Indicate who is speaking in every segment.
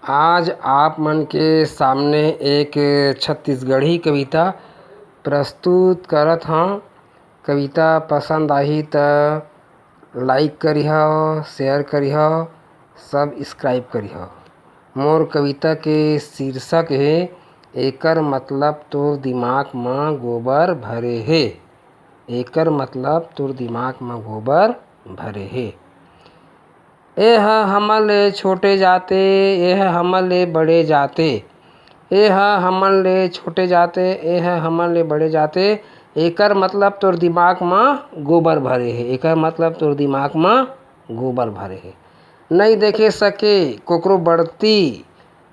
Speaker 1: आज आप मन के सामने एक छत्तीसगढ़ी कविता प्रस्तुत करत हूँ। कविता पसंद आही त लाइक करिह, शेयर करिह, सब्सक्राइब करिह। मोर कविता के शीर्षक है एकर मतलब तोर दिमाग में गोबर भरे हे। एकर मतलब तोर दिमाग में गोबर भरे हे। एह हमन ले छोटे जाते, एह हमन ले बड़े जाते, एह हमन ले छोटे जाते, एह हमन ले बड़े जाते। एकर मतलब तोर दिमाग में गोबर भरे हे। एकर मतलब तोर दिमाग में गोबर भरे हे। नहीं देखे सके कोकरो बढ़ती,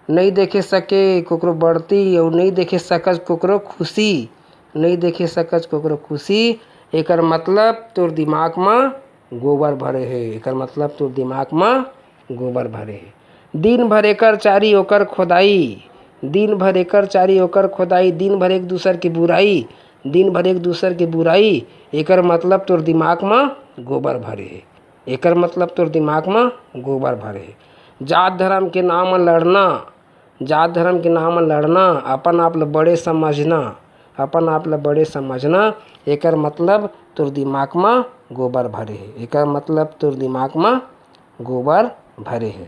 Speaker 1: नहीं देखे सके कोकरो बढ़ती और नहीं देखे सकत कोकरो खुशी, नहीं देखे सकत कोकरो खुशी। एकर मतलब तोर दिमाग में गोबर भरे हे। एकर मतलब तोर दिमाग में गोबर भरे हे। दिन भर एकर चारी ओकर खोदाई, दिन भर एकर चारी ओकर खोदाई, दिन भर एक दूसर की बुराई, दिन भर एक दूसर की बुराई। एकर मतलब तोर दिमाग में गोबर भरे हे। एकर मतलब तोर दिमाग में गोबर भरे हे। जात धर्म के नाम में लड़ना, जात धर्म के नाम में लड़ना, अपन आप ल बड़े समझना, अपन आप ल बड़े समझना। एकर मतलब तोर दिमाग में गोबर भरे हे। एकर मतलब तोर दिमाग में गोबर भरे हे।